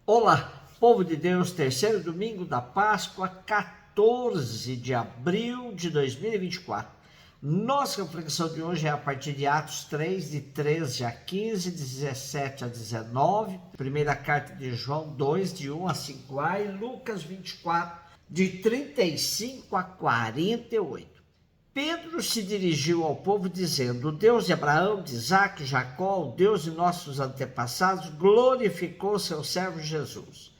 Olá, povo de Deus, terceiro domingo da Páscoa, 14 de abril de 2024. Nossa reflexão de hoje é a partir de Atos 3, de 13 a 15, 17 a 19, primeira carta de João 2, de 1 a 5a e Lucas 24, de 35 a 48. Pedro se dirigiu ao povo dizendo: o Deus de Abraão, de Isaque, Jacó, o Deus de nossos antepassados, glorificou seu servo Jesus.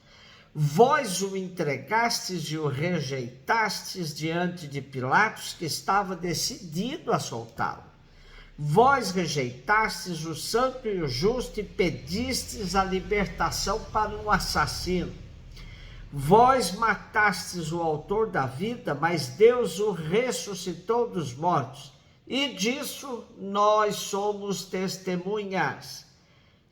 Vós o entregastes e o rejeitastes diante de Pilatos, que estava decidido a soltá-lo. Vós rejeitastes o santo e o justo e pedistes a libertação para um assassino. Vós matastes o autor da vida, mas Deus o ressuscitou dos mortos, e disso nós somos testemunhas.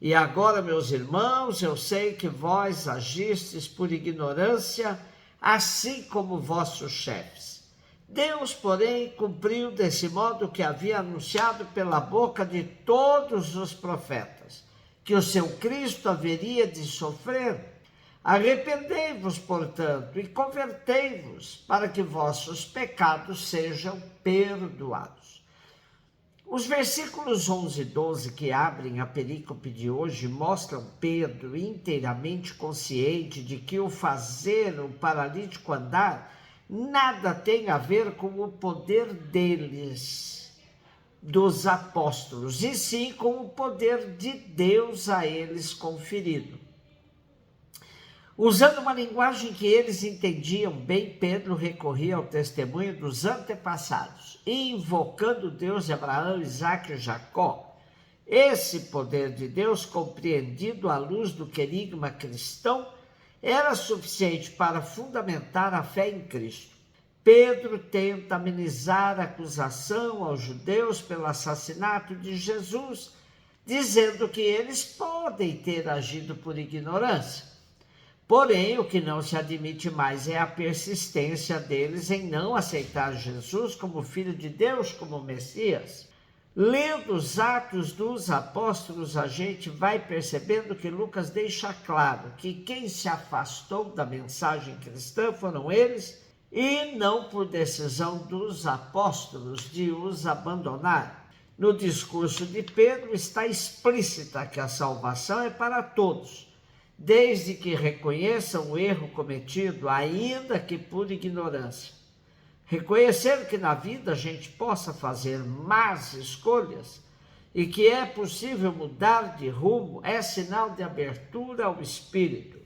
E agora, meus irmãos, eu sei que vós agistes por ignorância, assim como vossos chefes. Deus, porém, cumpriu desse modo o que havia anunciado pela boca de todos os profetas, que o seu Cristo haveria de sofrer. Arrependei-vos, portanto, e convertei-vos, para que vossos pecados sejam perdoados. Os versículos 11 e 12 que abrem a perícope de hoje mostram Pedro inteiramente consciente de que o fazer o paralítico andar nada tem a ver com o poder deles, dos apóstolos, e sim com o poder de Deus a eles conferido. Usando uma linguagem que eles entendiam bem, Pedro recorria ao testemunho dos antepassados, invocando o Deus de Abraão, Isaque e Jacó. Esse poder de Deus, compreendido à luz do querigma cristão, era suficiente para fundamentar a fé em Cristo. Pedro tenta amenizar a acusação aos judeus pelo assassinato de Jesus, dizendo que eles podem ter agido por ignorância. Porém, o que não se admite mais é a persistência deles em não aceitar Jesus como Filho de Deus, como Messias. Lendo os Atos dos Apóstolos, a gente vai percebendo que Lucas deixa claro que quem se afastou da mensagem cristã foram eles, e não por decisão dos apóstolos de os abandonar. No discurso de Pedro está explícita que a salvação é para todos, desde que reconheçam o erro cometido, ainda que por ignorância. Reconhecer que na vida a gente possa fazer más escolhas e que é possível mudar de rumo é sinal de abertura ao espírito.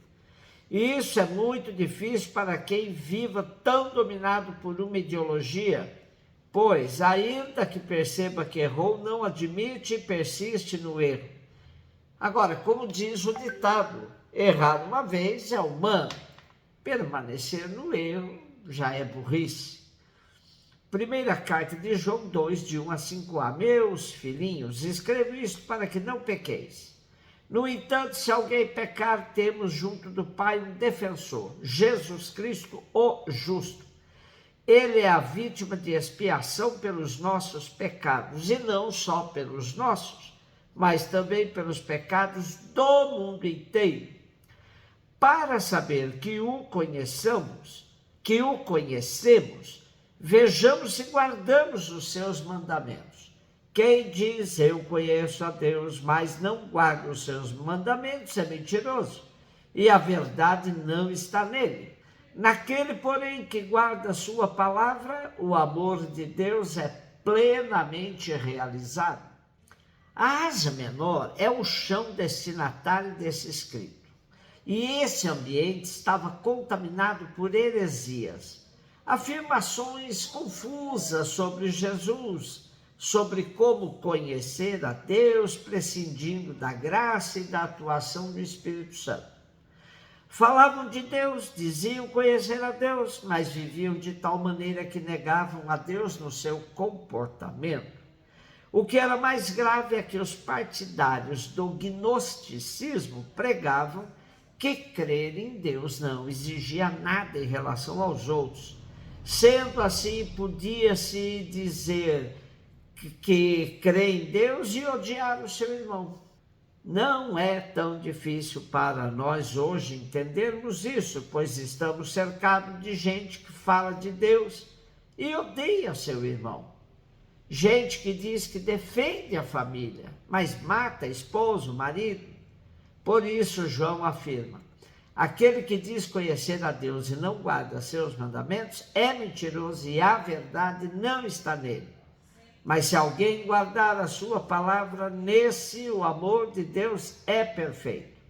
E isso é muito difícil para quem viva tão dominado por uma ideologia, pois, ainda que perceba que errou, não admite e persiste no erro. Agora, como diz o ditado, errar uma vez é humano, permanecer no erro já é burrice. Primeira carta de João 2, de 1 a 5a. Meus filhinhos, escrevo isto para que não pequeis. No entanto, se alguém pecar, temos junto do Pai um defensor, Jesus Cristo, o justo. Ele é a vítima de expiação pelos nossos pecados, e não só pelos nossos, mas também pelos pecados do mundo inteiro. Para saber que o conhecemos, vejamos se guardamos os seus mandamentos. Quem diz eu conheço a Deus, mas não guarda os seus mandamentos, é mentiroso, e a verdade não está nele. Naquele, porém, que guarda a sua palavra, o amor de Deus é plenamente realizado. A Ásia Menor é o chão destinatário desse escrito. E esse ambiente estava contaminado por heresias, afirmações confusas sobre Jesus, sobre como conhecer a Deus, prescindindo da graça e da atuação do Espírito Santo. Falavam de Deus, diziam conhecer a Deus, mas viviam de tal maneira que negavam a Deus no seu comportamento. O que era mais grave é que os partidários do gnosticismo pregavam que crer em Deus não exigia nada em relação aos outros. Sendo assim, podia-se dizer que crê em Deus e odiar o seu irmão. Não é tão difícil para nós hoje entendermos isso, pois estamos cercados de gente que fala de Deus e odeia seu irmão. Gente que diz que defende a família, mas mata esposo, marido. Por isso João afirma: aquele que diz conhecer a Deus e não guarda seus mandamentos é mentiroso e a verdade não está nele. Mas se alguém guardar a sua palavra, nesse o amor de Deus é perfeito.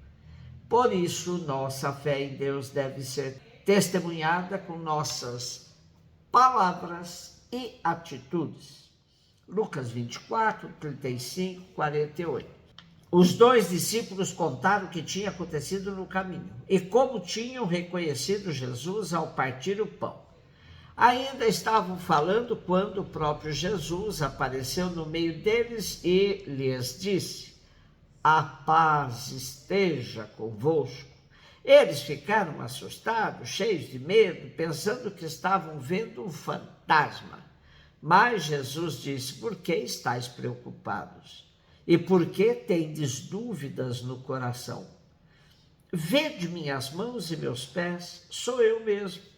Por isso, nossa fé em Deus deve ser testemunhada com nossas palavras e atitudes. Lucas 24, 35, 48. Os dois discípulos contaram o que tinha acontecido no caminho e como tinham reconhecido Jesus ao partir o pão. Ainda estavam falando quando o próprio Jesus apareceu no meio deles e lhes disse: a paz esteja convosco. Eles ficaram assustados, cheios de medo, pensando que estavam vendo um fantasma. Mas Jesus disse: por que estáis preocupados? E por que tendes dúvidas no coração? Vede minhas mãos e meus pés, sou eu mesmo.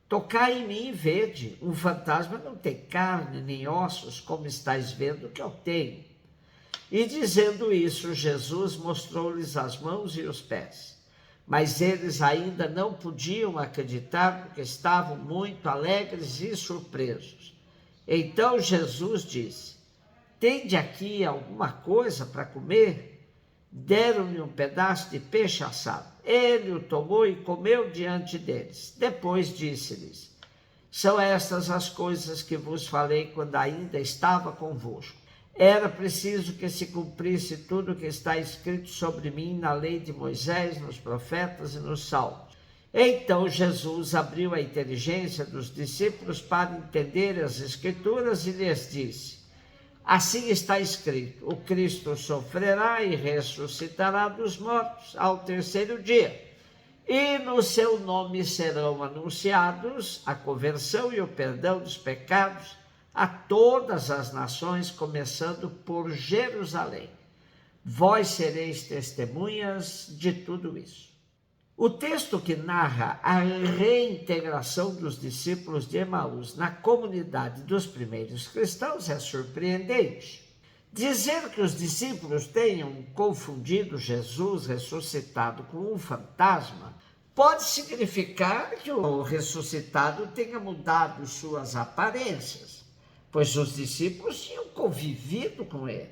Tocai em mim e vede, um fantasma não tem carne nem ossos, como estáis vendo que eu tenho. E dizendo isso, Jesus mostrou-lhes as mãos e os pés. Mas eles ainda não podiam acreditar, porque estavam muito alegres e surpresos. Então Jesus disse: tende aqui alguma coisa para comer? Deram-lhe um pedaço de peixe assado. Ele o tomou e comeu diante deles. Depois disse-lhes: são estas as coisas que vos falei quando ainda estava convosco. Era preciso que se cumprisse tudo o que está escrito sobre mim na lei de Moisés, nos profetas e nos salmos. Então Jesus abriu a inteligência dos discípulos para entender as Escrituras e lhes disse: assim está escrito, o Cristo sofrerá e ressuscitará dos mortos ao terceiro dia, e no seu nome serão anunciados a conversão e o perdão dos pecados a todas as nações, começando por Jerusalém. Vós sereis testemunhas de tudo isso. O texto que narra a reintegração dos discípulos de Emaús na comunidade dos primeiros cristãos é surpreendente. Dizer que os discípulos tenham confundido Jesus ressuscitado com um fantasma pode significar que o ressuscitado tenha mudado suas aparências, pois os discípulos tinham convivido com ele.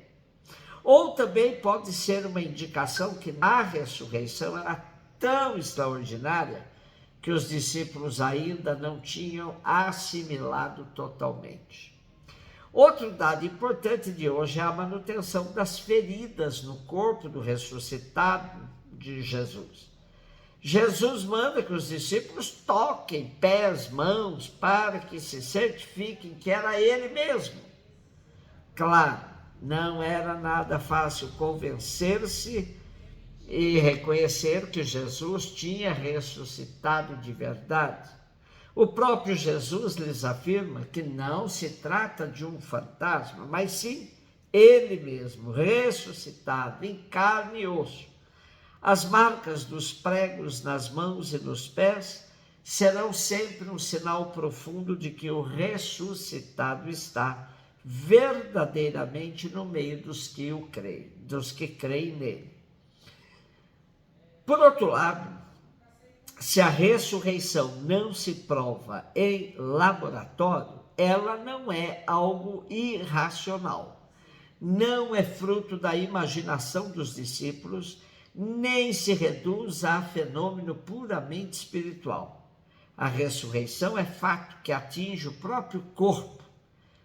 Ou também pode ser uma indicação que a ressurreição era tão extraordinária que os discípulos ainda não tinham assimilado totalmente. Outro dado importante de hoje é a manutenção das feridas no corpo do ressuscitado de Jesus. Jesus manda que os discípulos toquem pés, mãos, para que se certifiquem que era ele mesmo. Claro, não era nada fácil convencer-se e reconhecer que Jesus tinha ressuscitado de verdade. O próprio Jesus lhes afirma que não se trata de um fantasma, mas sim ele mesmo, ressuscitado em carne e osso. As marcas dos pregos nas mãos e nos pés serão sempre um sinal profundo de que o ressuscitado está verdadeiramente no meio dos que creem nele. Por outro lado, se a ressurreição não se prova em laboratório, ela não é algo irracional. Não é fruto da imaginação dos discípulos, nem se reduz a fenômeno puramente espiritual. A ressurreição é fato que atinge o próprio corpo.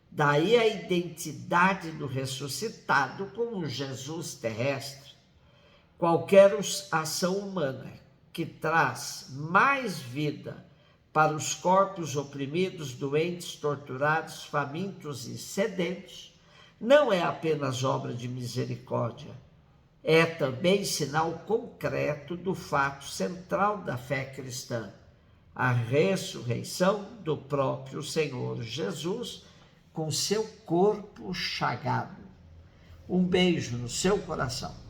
Daí a identidade do ressuscitado como um Jesus terrestre. Qualquer ação humana que traz mais vida para os corpos oprimidos, doentes, torturados, famintos e sedentos, não é apenas obra de misericórdia, é também sinal concreto do fato central da fé cristã, a ressurreição do próprio Senhor Jesus com seu corpo chagado. Um beijo no seu coração.